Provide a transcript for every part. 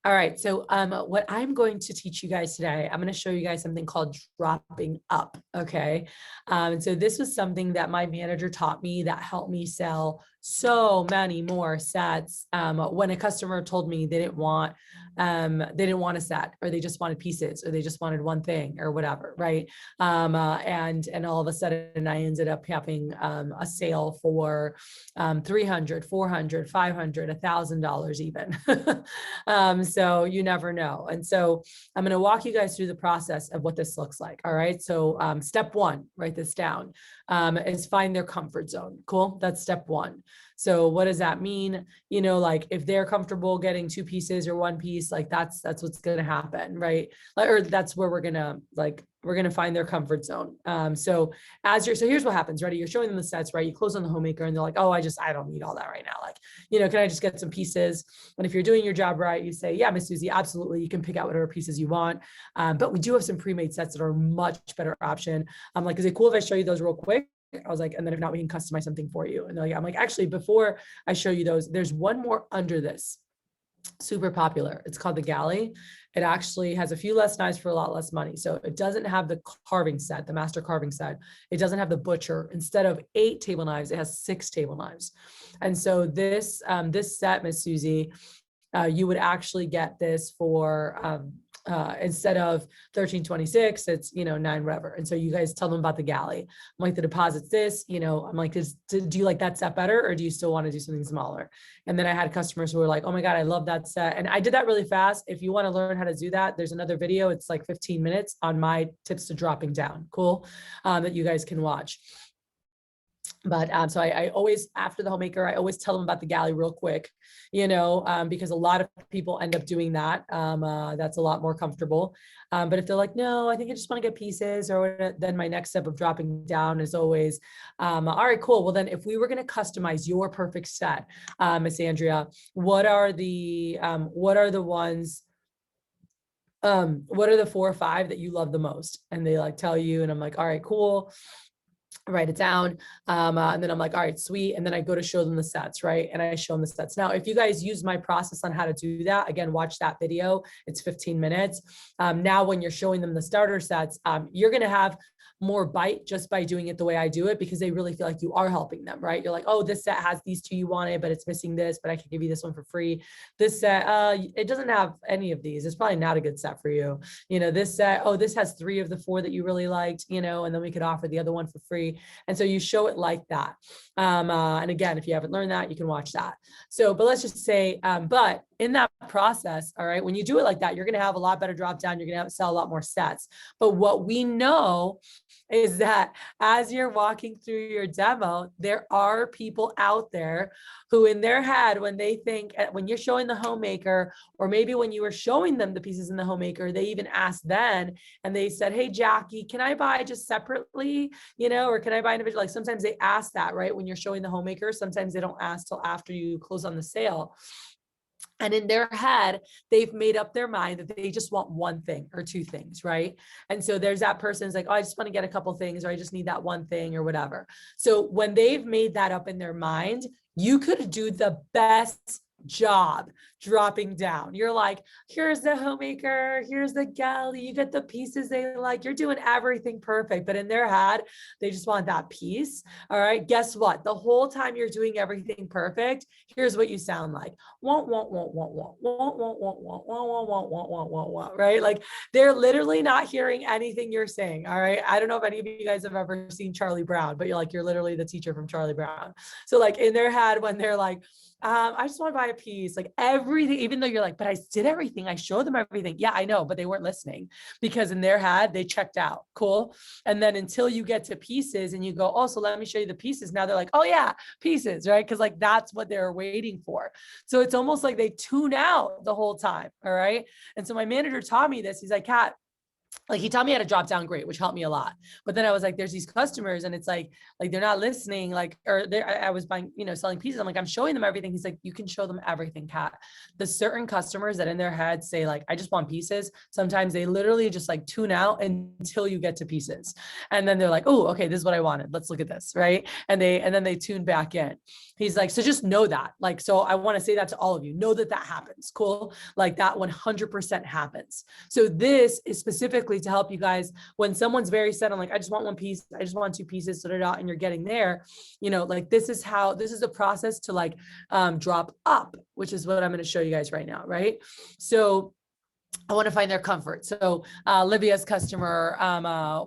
All right, so what I'm going to teach you guys today, I'm going to show you guys something called dropping up, okay? And so this was something that my manager taught me that helped me sell so many more sets when a customer told me they didn't want a set, or they just wanted pieces, or they just wanted one thing or whatever, right? And all of a sudden I ended up having a sale for $300, $400, $500, $1,000 even. So you never know. And so I'm going to walk you guys through the process of what this looks like. All right. So step one, write this down, is find their comfort zone. Cool. That's step one. So what does that mean? You know, like if they're comfortable getting two pieces or one piece, like that's what's going to happen. Right. Like, or that's where we're going to find their comfort zone. So here's what happens. Ready? You're showing them the sets, right? You close on the homemaker and they're like, oh, I don't need all that right now. Like, you know, can I just get some pieces? And if you're doing your job right, you say, yeah, Miss Susie, absolutely. You can pick out whatever pieces you want. But we do have some pre-made sets that are a much better option. I'm like, is it cool if I show you those real quick? I was like, and then if not, we can customize something for you. And I'm like, actually, before I show you those, there's one more under this. Super popular. It's called the Galley. It actually has a few less knives for a lot less money. So it doesn't have the carving set, the master carving set. It doesn't have the butcher. Instead of 8 table knives, it has 6 table knives. And so this set, Miss Susie, you would actually get this for instead of 1326, it's, you know, 9 whatever. And so you guys tell them about the Galley. I'm like, the deposit's this, you know, I'm like, do you like that set better, or do you still want to do something smaller? And then I had customers who were like, oh my God, I love that set. And I did that really fast. If you want to learn how to do that, there's another video. It's like 15 minutes on my tips to dropping down. Cool. That you guys can watch. But so I always, after the homemaker, I always tell them about the Galley real quick, you know, because a lot of people end up doing that. That's a lot more comfortable. But if they're like, no, I think I just want to get pieces, or then my next step of dropping down is always, all right, cool. Well, then if we were going to customize your perfect set, Miss Andrea, what are the ones, what are the 4 or 5 that you love the most? And they like tell you, and I'm like, all right, cool. Write it down. And then I'm like, all right, sweet. And then I go to show them the sets, right? And I show them the sets. Now, if you guys use my process on how to do that, again, watch that video. It's 15 minutes. Now, when you're showing them the starter sets, you're going to have more bite just by doing it the way I do it, because they really feel like you are helping them, right? You're like, oh, this set has these 2 you wanted, but it's missing this, but I can give you this one for free. This set, it doesn't have any of these. It's probably not a good set for you. You know, this set, oh, this has 3 of the 4 that you really liked, you know, and then we could offer the other one for free. And so you show it like that. And again, if you haven't learned that, you can watch that. So, but let's just say, but in that process, all right, when you do it like that, you're going to have a lot better drop down. You're going to sell a lot more sets. But what we know is that as you're walking through your demo, there are people out there who in their head, when they think, when you're showing the homemaker, or maybe when you were showing them the pieces in the homemaker, they even asked then, and they said, hey, Jackie, can I buy just separately, you know, or can I buy individually? Like sometimes they ask that, right? When you're showing the homemaker, sometimes they don't ask till after you close on the sale. And in their head, they've made up their mind that they just want one thing or 2 things, right? And so there's that person's like, oh, I just want to get a couple things, or I just need that one thing or whatever. So when they've made that up in their mind, you could do the best job dropping down. You're like, here's the homemaker, here's the Galley, you get the pieces they like, you're doing everything perfect. But in their head, they just want that piece. All right, guess what? The whole time you're doing everything perfect, here's what you sound like. Want, right? Like they're literally not hearing anything you're saying. All right. I don't know if any of you guys have ever seen Charlie Brown, but you're literally the teacher from Charlie Brown. So like in their head, when they're like, I just want to buy a piece, like everything, even though you're like, but I did everything. I showed them everything. Yeah, I know, but they weren't listening, because in their head, they checked out. Cool. And then until you get to pieces and you go, oh, so let me show you the pieces. Now they're like, oh yeah, pieces, right? Because like, that's what they're waiting for. So it's almost like they tune out the whole time. All right. And so my manager taught me this. He's like, Kat, like he taught me how to drop down great, which helped me a lot. But then I was like, there's these customers and it's like they're not listening, like, or I was buying, selling pieces. I'm like, I'm showing them everything. He's like, you can show them everything, Kat. The certain customers that in their head say like, I just want pieces. Sometimes they literally just like tune out until you get to pieces. And then they're like, oh, okay, this is what I wanted. Let's look at this. Right. And then they tune back in. He's like, so just know that, like, so I want to say that to all of you, know that happens. Cool. Like that 100% happens. So this is specifically to help you guys when someone's very set on like, I just want one piece, I just want two pieces, and you're getting there, like this is the process to like drop up, which is what I'm going to show you guys right now. Right. So I want to find their comfort. So Livia's customer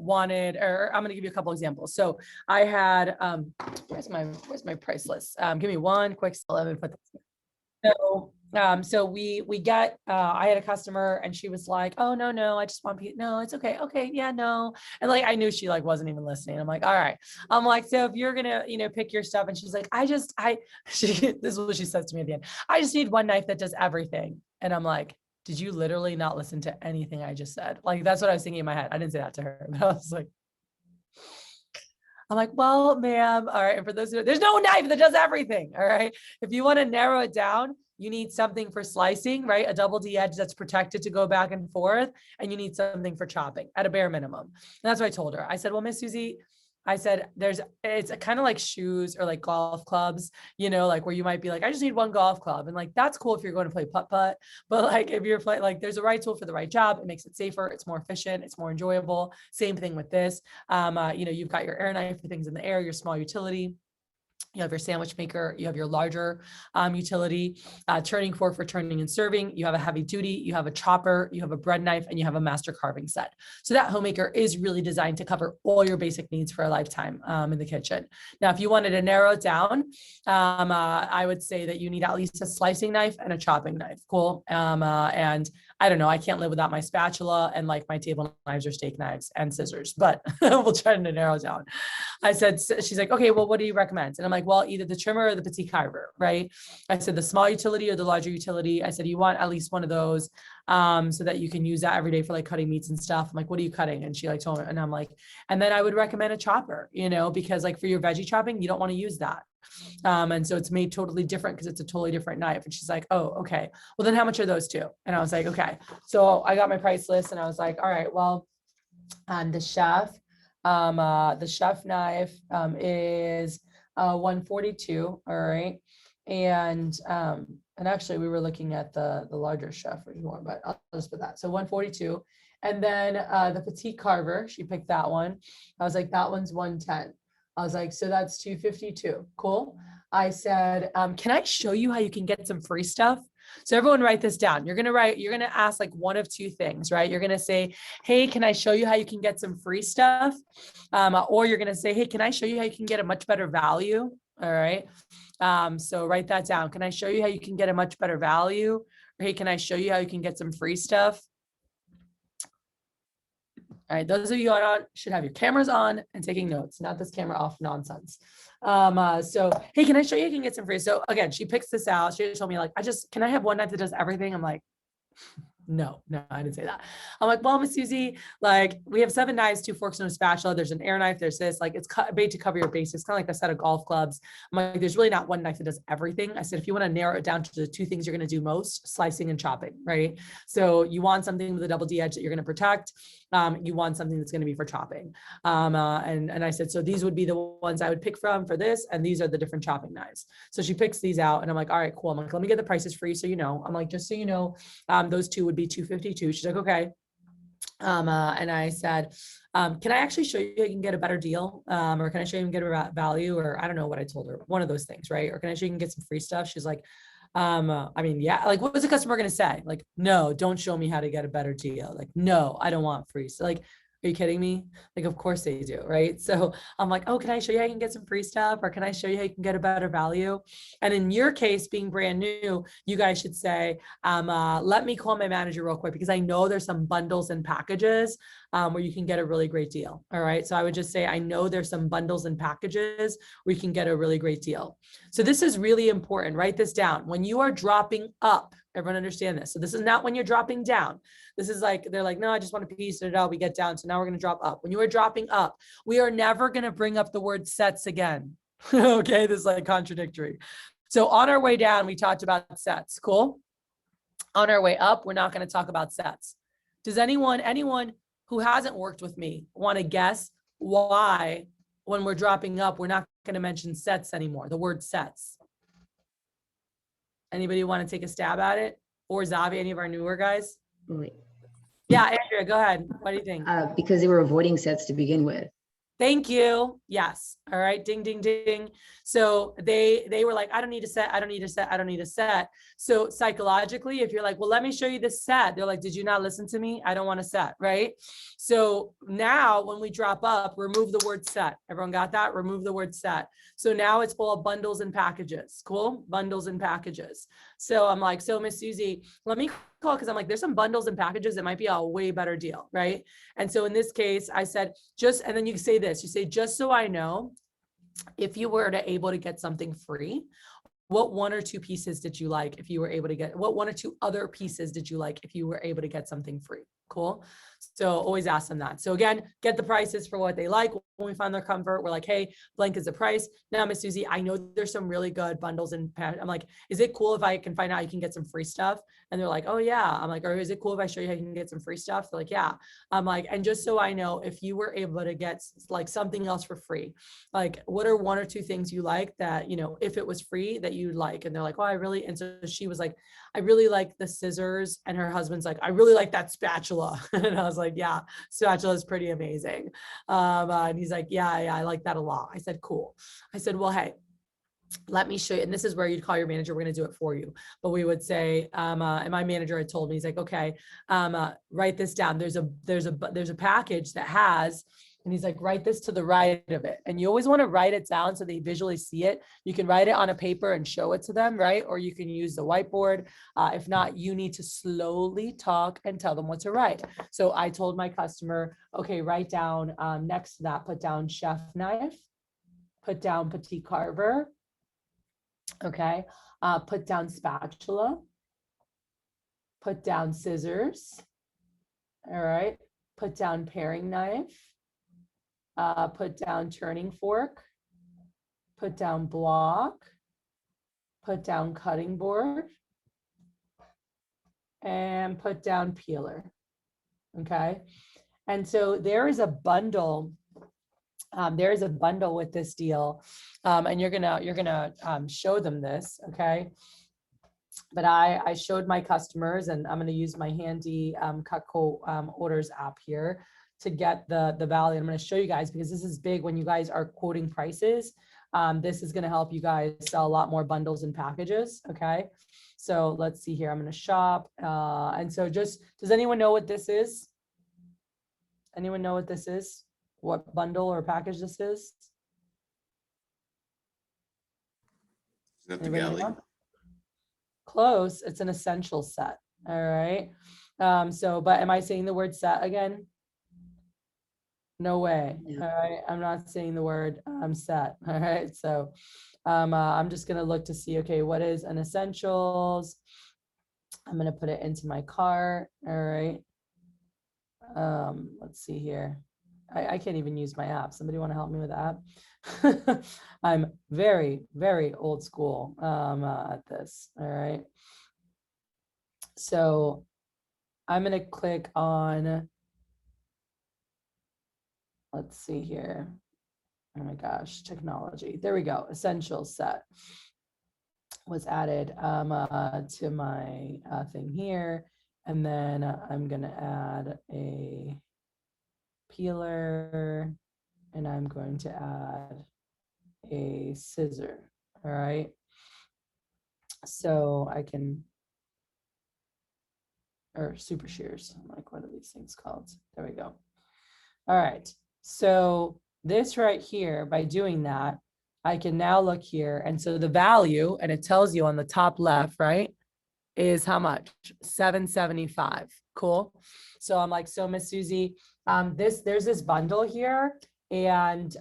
wanted, or I'm going to give you a couple examples. So I had, where's my price list? Give me one quick, let me put this. So we got, I had a customer and she was like, oh, no, I just want, no, it's okay. Okay. Yeah, no. And like, I knew she like wasn't even listening. I'm like, all right. I'm like, so if you're going to, pick your stuff. And she's like, this is what she says to me at the end. I just need one knife that does everything. And I'm like, did you literally not listen to anything I just said? Like, that's what I was thinking in my head. I didn't say that to her, but I was like, I'm like, well, ma'am, all right. And for those who, there's no knife that does everything. All right. If you want to narrow it down, you need something for slicing, right? A double D edge that's protected to go back and forth. And you need something for chopping at a bare minimum. And that's what I told her. I said, well, Miss Susie, I said, it's kind of like shoes or like golf clubs, like where you might be like, I just need one golf club. And like, that's cool if you're going to play putt-putt, but like, if you're playing, like there's a right tool for the right job, it makes it safer. It's more efficient. It's more enjoyable. Same thing with this. You've got your air knife for things in the air, your small utility. You have your sandwich maker, you have your larger utility, turning fork for turning and serving, you have a heavy duty, you have a chopper, you have a bread knife, and you have a master carving set. So that homemaker is really designed to cover all your basic needs for a lifetime in the kitchen. Now, if you wanted to narrow it down, I would say that you need at least a slicing knife and a chopping knife. Cool. And I don't know, I can't live without my spatula and like my table knives or steak knives and scissors, but we'll try to narrow down. I said, she's like, okay, well, what do you recommend? And I'm like, well, either the trimmer or the petite carver, right? I said the small utility or the larger utility. I said, you want at least one of those so that you can use that every day for like cutting meats and stuff. I'm like, what are you cutting? And she like told me, and I'm like, and then I would recommend a chopper, because like for your veggie chopping, you don't want to use that. And so it's made totally different because it's a totally different knife. And she's like, oh, okay. Well, then how much are those two? And I was like, okay. So I got my price list and I was like, all right, well, the chef knife is 142. All right. And actually we were looking at the larger chef one, but I'll just put that. So 142. And then the petite carver, she picked that one. I was like, that one's 110. I was like, so that's 252. Cool. I said, can I show you how you can get some free stuff? So everyone write this down. You're going to ask like one of two things, right? You're going to say, hey, can I show you how you can get some free stuff? Or you're going to say, hey, can I show you how you can get a much better value? All right. So write that down. Can I show you how you can get a much better value? Or hey, can I show you how you can get some free stuff? All right, those of you on should have your cameras on and taking notes, not this camera off nonsense. So, hey, can I show you? You can get some free. So again, she picks this out. She told me like, can I have one knife that does everything? I'm like, no, I didn't say that. I'm like, well, Miss Susie, like we have 7 knives, 2 forks, and a spatula. There's an air knife. There's this, like it's made to cover your basics, kind of like a set of golf clubs. I'm like, there's really not one knife that does everything. I said, if you want to narrow it down to the 2 things you're going to do most, slicing and chopping, right? So you want something with a double D edge that you're going to protect. You want something that's going to be for chopping. And I said, so these would be the ones I would pick from for this. And these are the different chopping knives. So she picks these out and I'm like, all right, cool. I'm like, let me get the prices for you. So, I'm like, just so you know, those two would be 252. She's like, okay. And I said, can I actually show you how you can get a better deal? Or can I show you can get a value? Or I don't know what I told her, one of those things, right? Or can I show you can get some free stuff? She's like, yeah, like what was the customer going to say? Like, no, don't show me how to get a better deal. Like, no, I don't want free. So like, are you kidding me? Like, of course they do, right? So I'm like, oh, can I show you how you can get some free stuff? Or can I show you how you can get a better value? And in your case, being brand new, you guys should say, let me call my manager real quick because I know there's some bundles and packages where you can get a really great deal. All right. So I would just say, I know there's some bundles and packages where you can get a really great deal. So this is really important. Write this down. When you are dropping up, everyone understand this. So this is not when you're dropping down. This is like, they're like, no, I just want to piece it out. We get down. So now we're going to drop up. When you are dropping up, we are never going to bring up the word sets again. Okay. This is like contradictory. So on our way down, we talked about sets. Cool. On our way up, we're not going to talk about sets. Does anyone who hasn't worked with me want to guess why when we're dropping up, we're not going to mention sets anymore, the word sets? Anybody want to take a stab at it? Or Zavi, any of our newer guys? Wait. Yeah, Andrea, go ahead. What do you think? Because they were avoiding sets to begin with. Thank you. Yes. All right. Ding, ding, ding. So they were like, I don't need a set. I don't need a set. I don't need a set. So psychologically, if you're like, well, let me show you the set. They're like, did you not listen to me? I don't want a set. Right. So now when we drop up, remove the word set. Everyone got that? Remove the word set. So now it's all bundles and packages. Cool. Bundles and packages. So I'm like, so Miss Susie, let me call, because I'm like, there's some bundles and packages that might be a way better deal. Right. And so in this case, I said, and then you say this, you say, just so I know, if you were able to get something free, what one or two pieces did you like if you were able to get, what one or two other pieces did you like if you were able to get something free? Cool. So always ask them that. So again, get the prices for what they like. When we find their comfort, we're like, hey, blank is the price. Now, Miss Susie, I know there's some really good bundles and I'm like, is it cool if I can find out you can get some free stuff? And they're like, oh yeah. I'm like, or is it cool if I show you how you can get some free stuff? They're like, yeah. I'm like, and just so I know, if you were able to get like something else for free, like what are one or two things you like that, you know, if it was free that you'd like? And they're like, oh, I really, and so she was like, I really like the scissors. And her husband's like, I really like that spatula. And I was like, yeah, spatula is pretty amazing. And he's like, yeah, I like that a lot. I said, cool. I said, well, hey, let me show you. And this is where you'd call your manager. We're going to do it for you. But we would say, and my manager had told me, he's like, okay, write this down. There's a package that has, and he's like, write this to the right of it. And you always want to write it down so they visually see it. You can write it on a paper and show it to them, right? Or you can use the whiteboard. If not, you need to slowly talk and tell them what to write. So I told my customer, okay, write down next to that, put down chef knife, put down petite carver. Okay, put down spatula, put down scissors. All right, put down paring knife, put down turning fork, put down block, put down cutting board, and put down peeler. Okay, and so there is a bundle. There is a bundle with this deal, and you're gonna show them this, okay? But I showed my customers, and I'm gonna use my handy Cutco orders app here to get the value. I'm gonna show you guys because this is big when you guys are quoting prices. This is gonna help you guys sell a lot more bundles and packages, okay? So let's see here. I'm gonna shop, and so just does anyone know what this is? Anyone know what this is? What bundle or package this is? Is that the galley? Close. It's an essential set. All right. So, but am I saying the word set again? No way. Yeah. All right. I'm not saying the word set. All right. So I'm just going to look to see, okay, what is an essentials? I'm going to put it into my cart. All right. Let's see here. I can't even use my app. Somebody want to help me with that? I'm very, very old school at this. All right. So I'm going to click on, let's see here. Oh my gosh, technology. There we go. Essentials set was added to my thing here. And then I'm going to add a peeler, and I'm going to add a scissor. All right. So I can, or super shears. I'm like, what are these things called? There we go. All right. So this right here, by doing that, I can now look here. And so the value, and it tells you on the top left, right, is how much? $7.75. Cool. So I'm like, so Miss Susie, there's this bundle here, and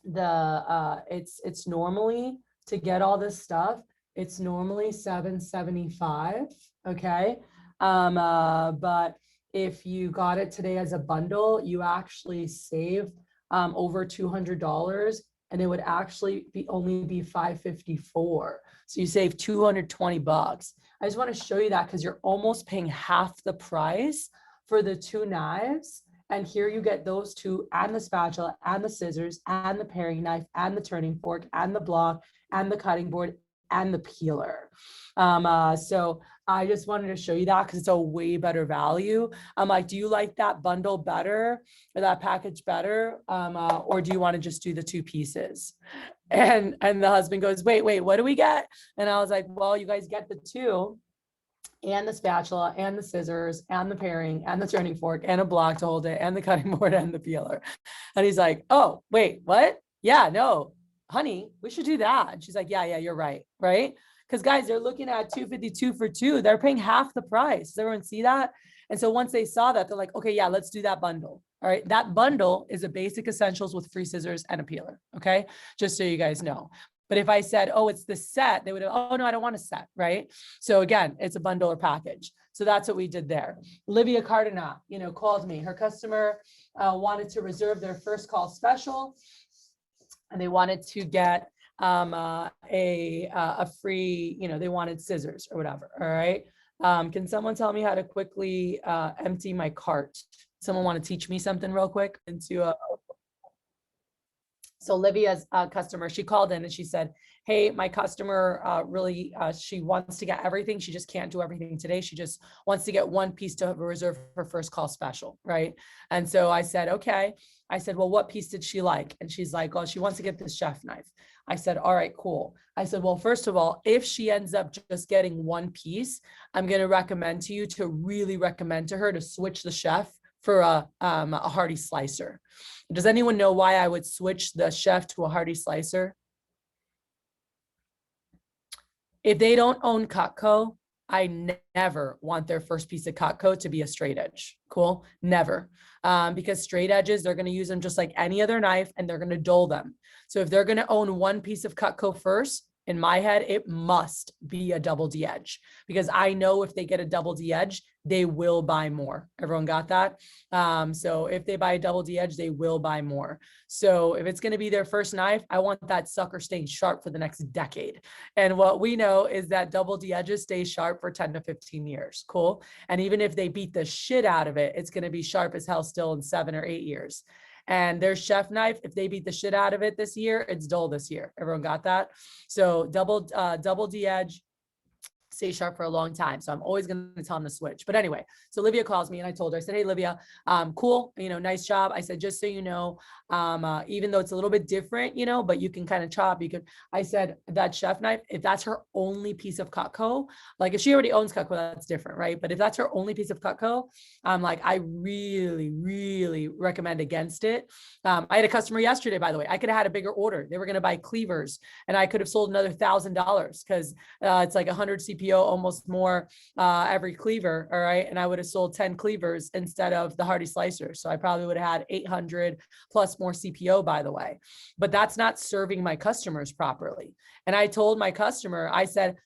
it's normally, to get all this stuff, it's normally $775. Okay. But if you got it today as a bundle, you actually save over $200, and it would actually only be $554. So you save $220. I just want to show you that because you're almost paying half the price for the two knives. And here you get those two, and the spatula, and the scissors, and the paring knife, and the turning fork, and the block, and the cutting board, and the peeler. So I just wanted to show you that because it's a way better value. I'm like, do you like that bundle better, or that package better? Or do you want to just do the two pieces? And the husband goes, wait, what do we get? And I was like, well, you guys get the two, and the spatula, and the scissors, and the paring, and the turning fork, and a block to hold it, and the cutting board, and the peeler. And he's like, oh, wait, what? Yeah, no, honey, we should do that. And she's like, yeah, you're right. Right. Because guys, they're looking at $252 for two. They're paying half the price. Does everyone see that? And so once they saw that, they're like, okay, yeah, let's do that bundle. All right. That bundle is a basic essentials with free scissors and a peeler. Okay. Just so you guys know. But if I said, oh, it's the set, they would have, oh no, I don't want a set, right? So again, it's a bundle or package. So that's what we did there. Olivia Cardinal, called me. Her customer wanted to reserve their first call special, and they wanted to get a free, they wanted scissors or whatever. All right. Can someone tell me how to quickly empty my cart? Someone want to teach me something real quick So Olivia's customer, she called in and she said, hey, my customer really, she wants to get everything. She just can't do everything today. She just wants to get one piece to reserve her first call special, right? And so I said, okay. I said, well, what piece did she like? And she's like, oh, she wants to get this chef knife. I said, all right, cool. I said, well, first of all, if she ends up just getting one piece, I'm going to recommend to her to switch the chef for a Hardy slicer. Does anyone know why I would switch the chef to a Hardy slicer? If they don't own Cutco, I never want their first piece of Cutco to be a straight edge. Cool? Never. Because straight edges, they're going to use them just like any other knife, and they're going to dull them. So if they're going to own one piece of Cutco first, in my head, it must be a double D edge, because I know if they get a double D edge, they will buy more. Everyone got that? So if they buy a double D edge, they will buy more. So if it's going to be their first knife, I want that sucker staying sharp for the next decade. And what we know is that double D edges stay sharp for 10 to 15 years. Cool. And even if they beat the shit out of it, it's going to be sharp as hell still in 7 or 8 years. And their chef knife, if they beat the shit out of it this year, it's dull this year. Everyone got that? So double D edge, stay sharp for a long time. So I'm always going to tell them to switch. But anyway, so Olivia calls me and I told her, I said, hey, Olivia, cool. Nice job. I said, just so you know, even though it's a little bit different, but you can kind of chop, I said that chef knife, if that's her only piece of Cutco, like if she already owns Cutco, that's different, right? But if that's her only piece of Cutco, I'm like, I really, really recommend against it. I had a customer yesterday, by the way, I could have had a bigger order. They were going to buy cleavers and I could have sold another $1,000 because it's like 100 CPO, almost more every cleaver. All right. And I would have sold 10 cleavers instead of the Hardy slicer. So I probably would have had 800 plus more CPO, by the way, but that's not serving my customers properly. And I told my customer, I said,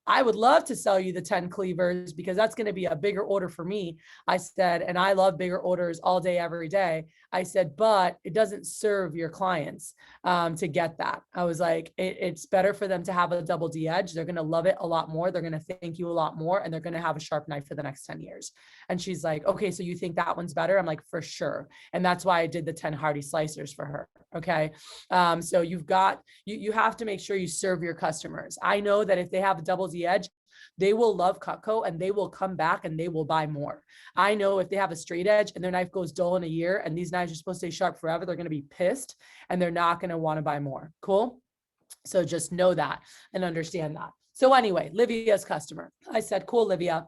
I would love to sell you the 10 cleavers because that's going to be a bigger order for me. I said, and I love bigger orders all day, every day. I said, but it doesn't serve your clients to get that. I was like, it's better for them to have a double D edge. They're going to love it a lot more. They're going to thank you a lot more. And they're going to have a sharp knife for the next 10 years. And she's like, okay, so you think that one's better? I'm like, for sure. And that's why I did the 10 Hardy slicers for her. Okay. So you have to make sure you serve your customers. I know that if they have a double D edge, they will love Cutco and they will come back and they will buy more. I know if they have a straight edge and their knife goes dull in a year and these knives are supposed to stay sharp forever, they're going to be pissed and they're not going to want to buy more. Cool. So just know that and understand that. So anyway, Livia's customer, I said, cool, Livia,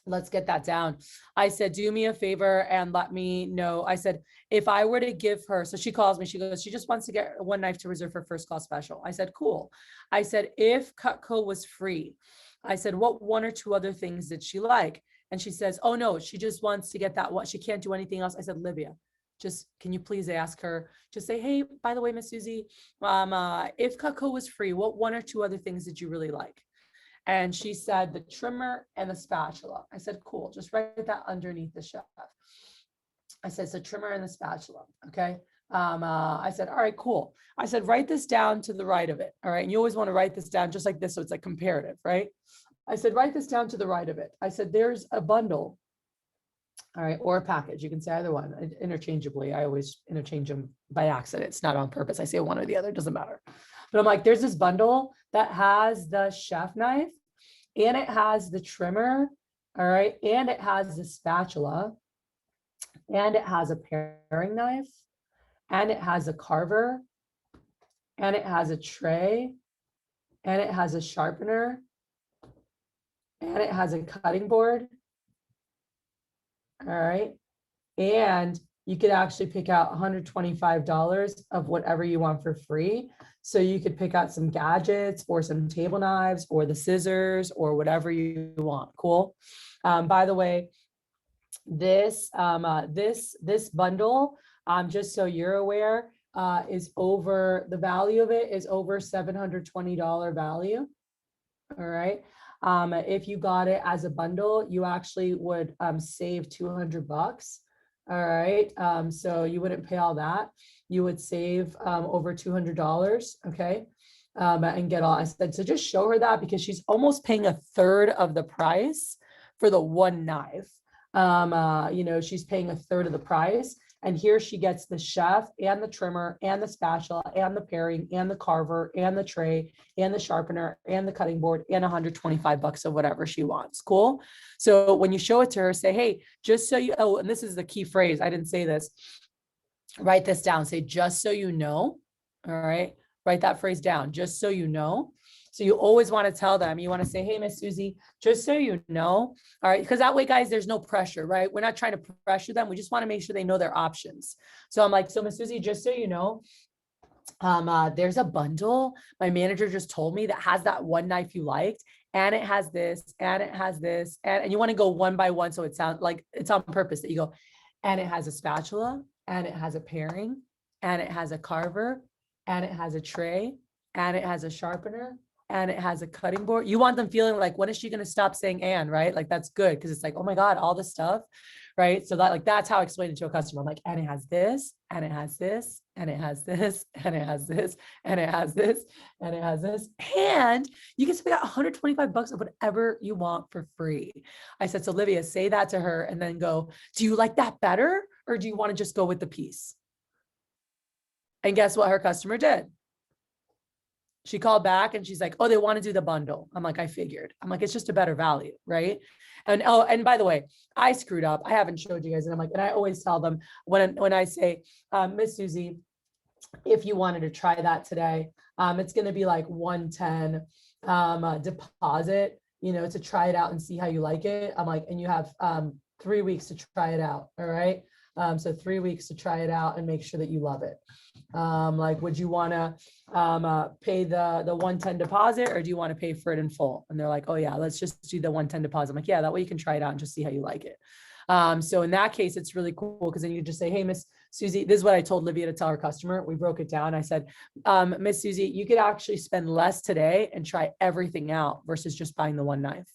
let's get that down. I said, do me a favor and let me know. I said, if I were to give her, so she calls me, she goes, she just wants to get one knife to reserve her first call special. I said, cool. I said, if Cutco was free, I said, what one or two other things did she like? And she says, oh no, she just wants to get that one. She can't do anything else. I said, Livia, just, can you please ask her, just say, hey, by the way, Miss Susie, if Cutco was free, what 1 or 2 other things did you really like? And she said the trimmer and the spatula. I said, cool, just write that underneath the chef. I said, so trimmer and the spatula, okay? I said, all right, cool. I said, write this down to the right of it, all right? And you always want to write this down just like this, so it's like comparative, right? I said, write this down to the right of it. I said, there's a bundle, all right, or a package. You can say either one interchangeably. I always interchange them by accident. It's not on purpose. I say one or the other, doesn't matter. But I'm like, there's this bundle that has the chef knife and it has the trimmer, all right, and it has the spatula, and it has a paring knife, and it has a carver, and it has a tray, and it has a sharpener, and it has a cutting board. All right. And you could actually pick out $125 of whatever you want for free. So you could pick out some gadgets or some table knives or the scissors or whatever you want. Cool. By the way, this bundle, just so you're aware, is over, the value of it is over $720 value. All right. If you got it as a bundle, you actually would save $200. All right. So you wouldn't pay all that. You would save over $200. Okay. And get all, I said, so just show her that because she's almost paying a third of the price for the one knife. You know, she's paying a third of the price. And here she gets the chef and the trimmer and the spatula and the paring and the carver and the tray and the sharpener and the cutting board and $125 of whatever she wants. Cool. So when you show it to her, say, hey, just so you, oh, and this is the key phrase. I didn't say this. Write this down. Say, just so you know. All right. Write that phrase down. Just so you know. So you always want to tell them, you want to say, hey, Miss Susie, just so you know, all right, because that way, guys, there's no pressure, right? We're not trying to pressure them. We just want to make sure they know their options. So I'm like, so Miss Susie, just so you know, there's a bundle my manager just told me that has that one knife you liked, and it has this, and it has this, and you want to go one by one. So it sounds like it's on purpose that you go, and it has a spatula, and it has a paring, and it has a carver, and it has a tray, and it has a sharpener, and it has a cutting board. You want them feeling like, when is she going to stop saying and, right? Like, that's good. Cause it's like, oh my God, all this stuff. Right. So that, like, that's how I explain it to a customer. I'm like, and it has this, and it has this, and it has this, and it has this, and it has this, and it has this. And you can spend out $125 of whatever you want for free. I said, so Olivia, say that to her and then go, do you like that better? Or do you want to just go with the piece? And guess what her customer did? She called back and she's like, oh, they want to do the bundle. I'm like, I figured. I'm like, it's just a better value, right? And oh, and by the way, I screwed up. I haven't showed you guys. And I'm like, and I always tell them when I say, Miss Susie, if you wanted to try that today, it's going to be like 110 deposit, you know, to try it out and see how you like it. I'm like, and you have 3 weeks to try it out. All right. So 3 weeks to try it out and make sure that you love it. Like, would you want to pay the 110 deposit, or do you want to pay for it in full? And they're like, oh yeah, let's just do the 110 deposit. I'm like, yeah, that way you can try it out and just see how you like it. So in that case, it's really cool because then you just say, hey, Miss Susie, this is what I told Livia to tell her customer. We broke it down. I said, Miss Susie, you could actually spend less today and try everything out versus just buying the one knife.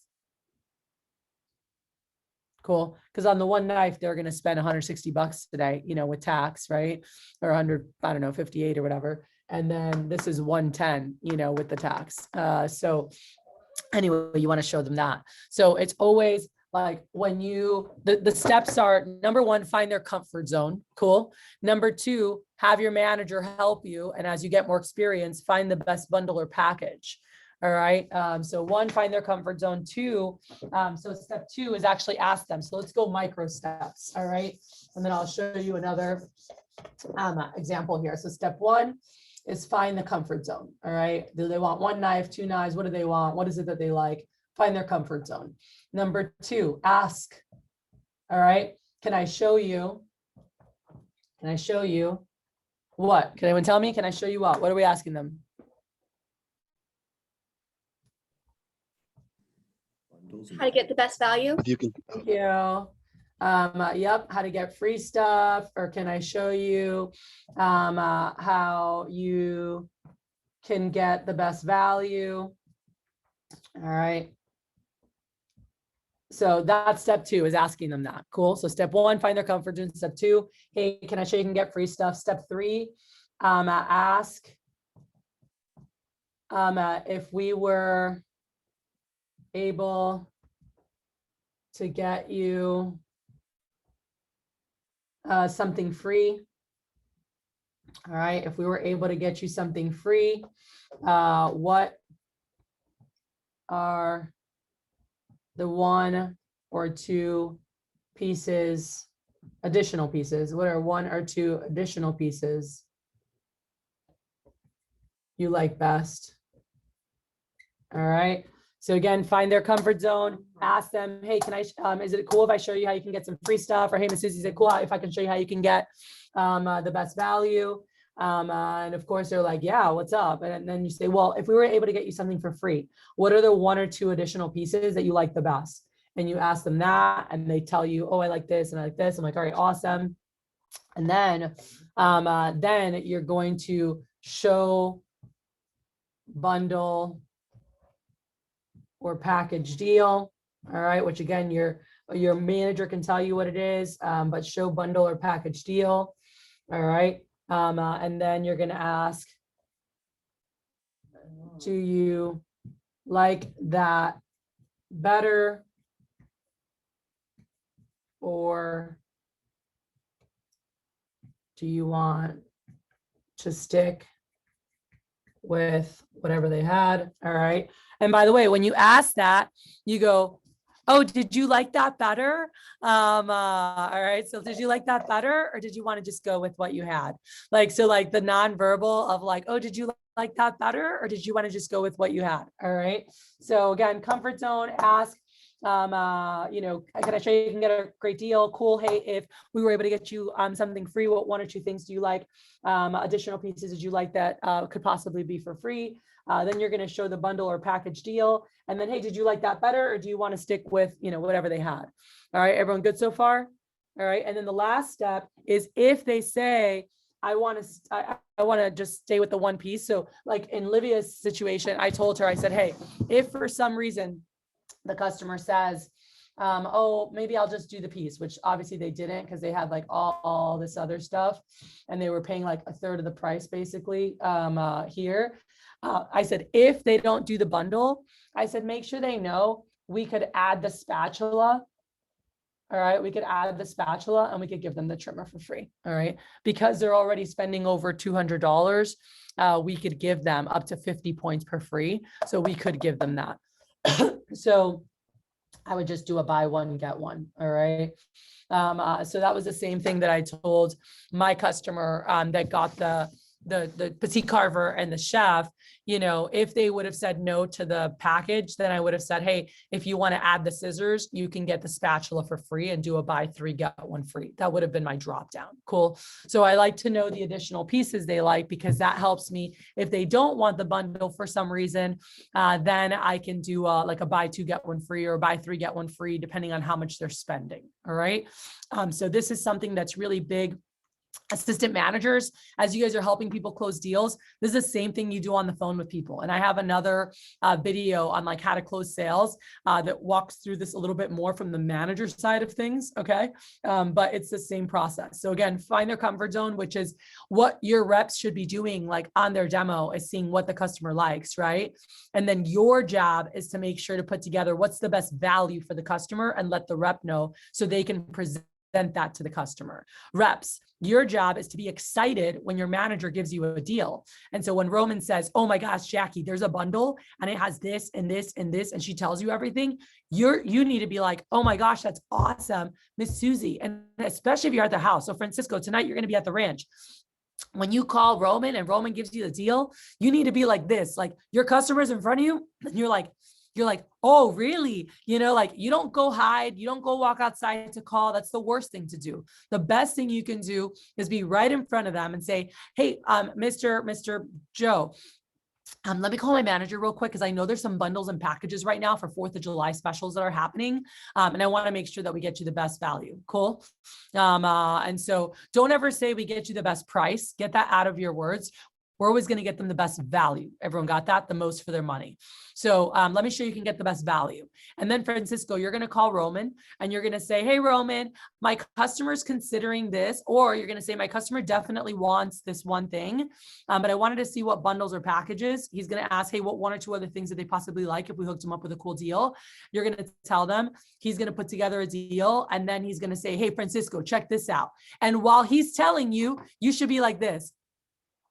Cool. Because on the one knife, they're going to spend $160 today, you know, with tax, right? Or 100, I don't know, 58 or whatever. And then this is 110, you know, with the tax. So anyway, you want to show them that. So it's always like when you, the steps are, number one, find their comfort zone. Cool. Number two, have your manager help you. And as you get more experience, find the best bundle or package. All right. So one, find their comfort zone. Two, so step two is actually ask them. So let's go micro steps. All right. And then I'll show you another example here. So step one is find the comfort zone. All right. Do they want one knife, two knives? What do they want? What is it that they like? Find their comfort zone. Number two, ask. All right. Can I show you? Can I show you what? Can anyone tell me? Can I show you what? What are we asking them? How to get the best value? If you can, Thank you. Yep, how to get free stuff, or can I show you how you can get the best value? All right. So that's step 2, is asking them that. Cool. So step 1, find their comfort zone. Step 2, hey, can I show you can get free stuff? Step 3, ask if we were able to get you something free. All right, if we were able to get you something free, what are the 1 or 2 pieces, additional pieces? What are 1 or 2 additional pieces you like best? All right. So again, find their comfort zone, ask them, hey, can I, is it cool if I show you how you can get some free stuff? Or hey, Miss Susie, is it cool if I can show you how you can get the best value? And of course they're like, yeah, what's up? And then you say, well, if we were able to get you something for free, what are the 1 or 2 additional pieces that you like the best? And you ask them that, and they tell you, oh, I like this and I like this. I'm like, all right, awesome. And then you're going to show bundle or package deal. All right, which again, your manager can tell you what it is, but show bundle or package deal. All right. And then you're going to ask, do you like that better, or do you want to stick with whatever they had? All right. And by the way, when you ask that, you go, oh, did you like that better? All right. So did you like that better, or did you want to just go with what you had? Like, so like the nonverbal of like, oh, did you like that better, or did you want to just go with what you had? All right. So again, comfort zone, ask, can I show you can get a great deal? Cool. Hey, if we were able to get you something free, what 1 or 2 things do you like? Additional pieces did you like that could possibly be for free? Then you're going to show the bundle or package deal. And then, hey, did you like that better, or do you want to stick with, whatever they had? All right, everyone good so far? All right. And then the last step is if they say, I want to just stay with the 1 piece. So like in Livia's situation, I told her, I said, hey, if for some reason the customer says, oh, maybe I'll just do the piece, which obviously they didn't, because they had like all this other stuff and they were paying like 1/3 of the price basically here. I said, if they don't do the bundle, I said, make sure they know we could add the spatula. All right, we could add the spatula and we could give them the trimmer for free. All right, because they're already spending over $200, we could give them up to 50 points per free. So we could give them that. So I would just do a buy 1, get 1. All right. So that was the same thing that I told my customer that got the petite carver and the chef. If they would have said no to the package, then I would have said, hey, if you want to add the scissors, you can get the spatula for free and do a buy 3, get 1 free. That would have been my drop down. Cool. So I like to know the additional pieces they like, because that helps me. If they don't want the bundle for some reason, then I can do like a buy 2, get 1 free, or buy 3, get 1 free, depending on how much they're spending. All right. So this is something that's really big. Assistant managers, as you guys are helping people close deals, this is the same thing you do on the phone with people. And I have another video on like how to close sales that walks through this a little bit more from the manager side of things. Okay. But it's the same process. So again, find their comfort zone, which is what your reps should be doing like on their demo, is seeing what the customer likes, right? And then your job is to make sure to put together what's the best value for the customer and let the rep know so they can present that to the customer. Reps, your job is to be excited when your manager gives you a deal. And so when Roman says, oh my gosh, Jackie, there's a bundle and it has this and this and this, and she tells you everything, you need to be like, oh my gosh, that's awesome, Miss Susie. And especially if you're at the house. So Francisco, tonight you're going to be at the ranch. When you call Roman and Roman gives you the deal, you need to be like this, like your customer's in front of you and you're like, oh, really? Like you don't go hide. You don't go walk outside to call. That's the worst thing to do. The best thing you can do is be right in front of them and say, hey, Mr. Joe, Let me call my manager real quick because I know there's some bundles and packages right now for 4th of July specials that are happening. And I want to make sure that we get you the best value. Cool. And so don't ever say we get you the best price. Get that out of your words. We're always going to get them the best value. Everyone got that? The most for their money. So let me show you can get the best value. And then Francisco, you're going to call Roman and you're going to say, hey, Roman, my customer's considering this, or you're going to say, my customer definitely wants this one thing, but I wanted to see what bundles or packages. He's going to ask, hey, what 1 or 2 other things that they possibly like if we hooked him up with a cool deal. You're going to tell them, he's going to put together a deal, and then he's going to say, hey, Francisco, check this out. And while he's telling you, you should be like this.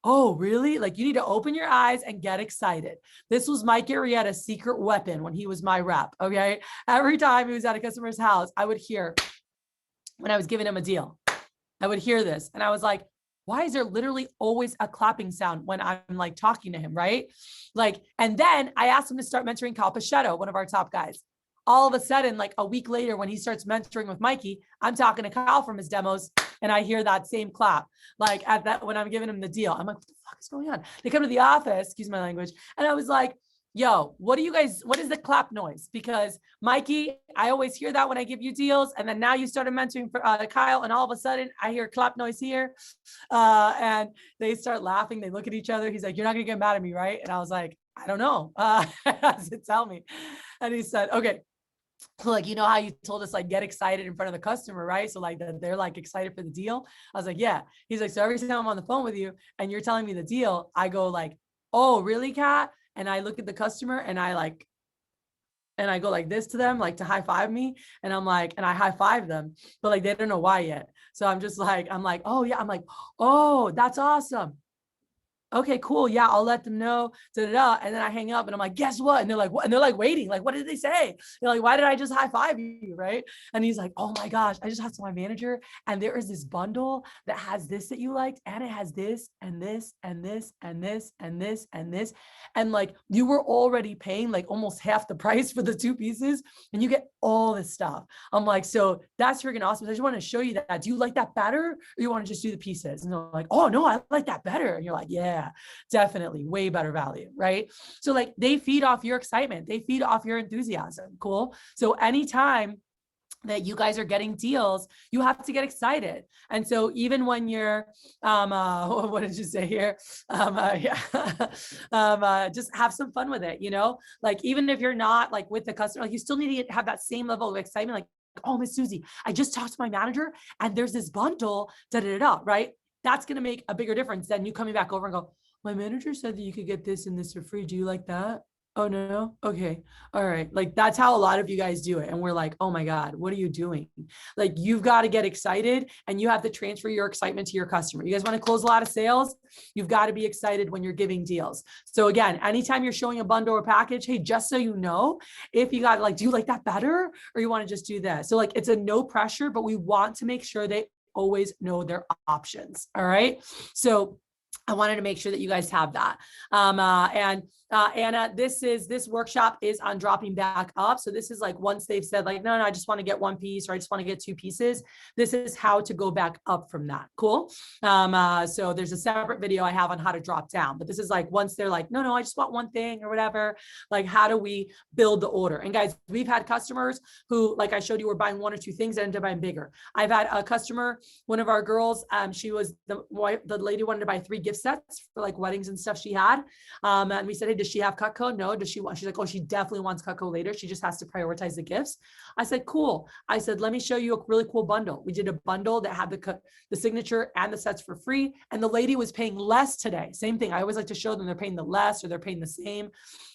Oh, really? Like, you need to open your eyes and get excited. This was Mike Arrieta's secret weapon when he was my rep. Okay. Every time he was at a customer's house, I would hear, when I was giving him a deal, I would hear this. And I was like, why is there literally always a clapping sound when I'm like talking to him? Right. Like, and then I asked him to start mentoring Cal Pachetto, one of our top guys. All of a sudden, like a week later, when he starts mentoring with Mikey, I'm talking to Kyle from his demos and I hear that same clap, like at that, when I'm giving him the deal. I'm like, what the fuck is going on? They come to the office, excuse my language. And I was like, yo, what is the clap noise? Because Mikey, I always hear that when I give you deals. And then now you started mentoring for Kyle, and all of a sudden I hear clap noise here. And they start laughing. They look at each other. He's like, you're not gonna get mad at me, right? And I was like, I don't know. Tell me. And he said, okay. Like, you know how you told us, like, get excited in front of the customer, right? So like they're like excited for the deal. I was like, yeah. He's like, so every time I'm on the phone with you and you're telling me the deal, I go like, oh, really, Kat? And I look at the customer and I go like this to them, like to high five me. And I'm like, and I high five them, but like, they don't know why yet. So I'm like, oh yeah. I'm like, oh, that's awesome. Okay, cool. Yeah, I'll let them know. Da, da, da. And then I hang up and I'm like, guess what? And they're like, what? And they're like waiting. Like, what did they say? They're like, why did I just high five you? Right. And he's like, oh my gosh, I just talked to my manager and there is this bundle that has this that you liked. And it has this and this and this and this and this and this. And like, you were already paying like almost half the price for the 2 pieces and you get all this stuff. I'm like, so that's freaking awesome. I just want to show you that. Do you like that better? Or you want to just do the pieces? And they're like, oh no, I like that better. And you're like, yeah. Definitely way better value, right? So like they feed off your excitement. They feed off your enthusiasm. Cool. So anytime that you guys are getting deals, you have to get excited. And so even when you're, what did you say here? Just have some fun with it, you know, like even if you're not like with the customer, like you still need to have that same level of excitement. Like, oh, Miss Susie, I just talked to my manager and there's this bundle, da, da, da, da, right? That's going to make a bigger difference than you coming back over and go, my manager said that you could get this and this for free. Do you like that? Oh, no. Okay. All right. Like that's how a lot of you guys do it. And we're like, oh my God, what are you doing? Like you've got to get excited and you have to transfer your excitement to your customer. You guys want to close a lot of sales? You've got to be excited when you're giving deals. So again, anytime you're showing a bundle or package, hey, just so you know, if you got like, do you like that better? Or you want to just do that? So like, it's a no pressure, but we want to make sure they always know their options. All right. So I wanted to make sure that you guys have that. Anna, this workshop is on dropping back up. So this is like, once they've said like, no, I just want to get 1 piece, or I just want to get 2 pieces. This is how to go back up from that. Cool. So there's a separate video I have on how to drop down, but this is like, once they're like, no, I just want 1 thing or whatever, like, how do we build the order? And guys, we've had customers who, like I showed you, were buying 1 or 2 things and ended up buying bigger. I've had a customer, one of our girls, she was the lady wanted to buy 3 gift sets for like weddings and stuff she had. And we said, hey, does she have Cutco? No. Does she want? She's like, oh, she definitely wants Cutco later. She just has to prioritize the gifts. I said, cool. I said, let me show you a really cool bundle. We did a bundle that had the signature and the sets for free. And the lady was paying less today. Same thing. I always like to show them they're paying the less or they're paying the same.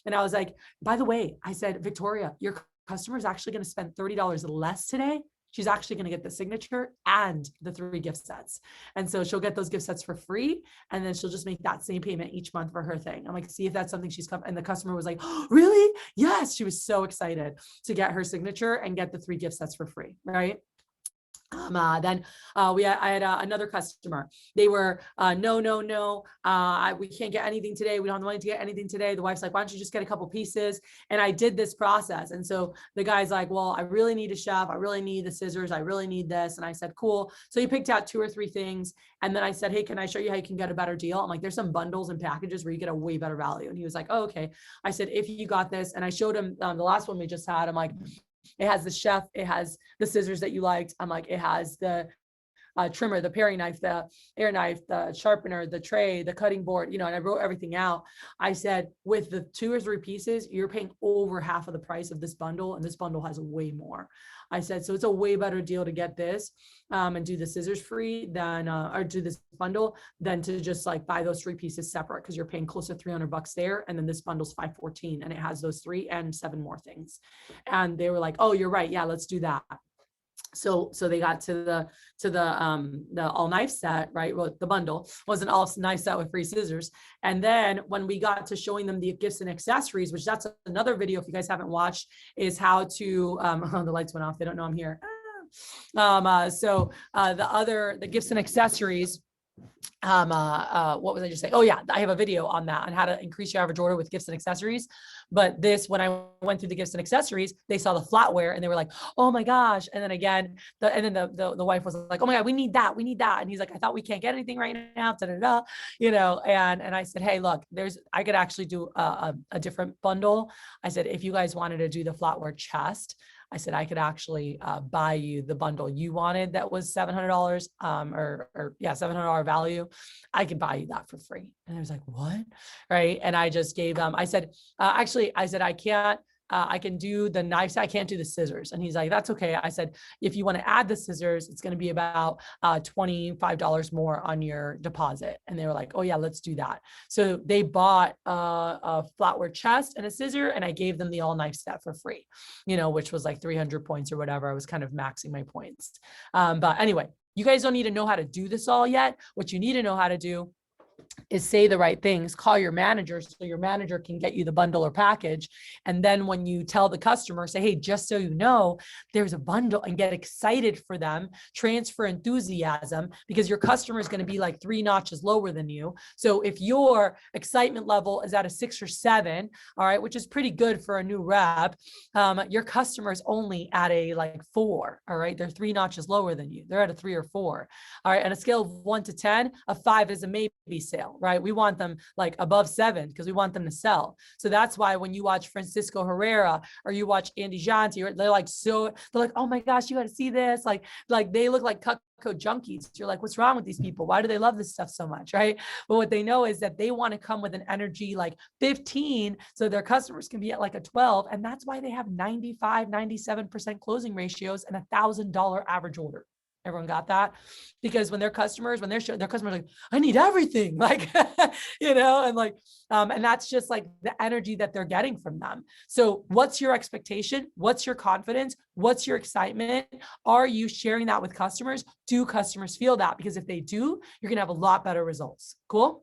And I was like, by the way, I said, Victoria, your customer is actually going to spend $30 less today. She's actually going to get the signature and the 3 gift sets. And so she'll get those gift sets for free. And then she'll just make that same payment each month for her thing. I'm like, see if that's something she's come. And the customer was like, oh, really? Yes. She was so excited to get her signature and get the 3 gift sets for free. Right. I had another customer. They were no, we can't get anything today. We don't have the money to get anything today. The wife's like, why don't you just get a couple pieces? And I did this process. And so the guy's like, well, I really need a chef. I really need the scissors. I really need this. And I said, cool. So he picked out 2 or 3 things. And then I said, hey, can I show you how you can get a better deal? I'm like, there's some bundles and packages where you get a way better value. And he was like, oh, okay. I said, if you got this, and I showed him the last one we just had, I'm like, it has the chef, it has the scissors that you liked. I'm like, it has the trimmer, the paring knife, the air knife, the sharpener, the tray, the cutting board, and I wrote everything out. I said, with the 2 or 3 pieces, you're paying over half of the price of this bundle. And this bundle has way more. I said, so it's a way better deal to get this and do the scissors free than, or do this bundle than to just like buy those 3 pieces separate, because you're paying close to $300 there. And then this bundle's $514 and it has those 3 and 7 more things. And they were like, oh, you're right. Yeah, let's do that. So they got to the all knife set, right? Well, the bundle was an all knife set with free scissors. And then when we got to showing them the gifts and accessories, which that's another video, if you guys haven't watched, is how to, oh, the lights went off. They don't know I'm here. The gifts and accessories, what was I just saying? Oh yeah, I have a video on that, on how to increase your average order with gifts and accessories. But this, when I went through the gifts and accessories, they saw the flatware and they were like, oh my gosh. And then again, the wife was like, oh my God, we need that. And he's like, I thought we can't get anything right now. And I said, hey, look, I could actually do a different bundle. I said, if you guys wanted to do the flatware chest, I said, I could actually buy you the bundle you wanted that was $700 $700 value. I could buy you that for free. And I was like, what? Right. And I just gave them, I said, I can't, I can do the knives. I can't do the scissors. And he's like, that's okay. I said, if you want to add the scissors, it's going to be about $25 more on your deposit. And they were like, oh yeah, let's do that. So they bought a flatware chest and a scissor, and I gave them the all knife set for free, which was like 300 points or whatever. I was kind of maxing my points. But anyway, you guys don't need to know how to do this all yet. What you need to know how to do is say the right things, call your manager so your manager can get you the bundle or package. And then when you tell the customer, say, hey, just so you know, there's a bundle, and get excited for them, transfer enthusiasm, because your customer is going to be like 3 notches lower than you. So if your excitement level is at a 6 or 7, all right, which is pretty good for a new rep, your customer is only at a like 4, all right? They're 3 notches lower than you. They're at a 3 or 4. All right. On a scale of 1 to 10, a 5 is a maybe sale, right? We want them like above 7 because we want them to sell. So that's why when you watch Francisco Herrera or you watch Andy Janti, they're like, oh my gosh, you got to see this. Like they look like Cutco junkies. You're like, what's wrong with these people? Why do they love this stuff so much? Right. But what they know is that they want to come with an energy like 15 so their customers can be at like a 12. And that's why they have 95, 97% closing ratios and $1,000 average order. Everyone got that? Because when their customers like, I need everything, like, and that's just like the energy that they're getting from them. So what's your expectation? What's your confidence? What's your excitement? Are you sharing that with customers? Do customers feel that? Because if they do, you're going to have a lot better results. Cool.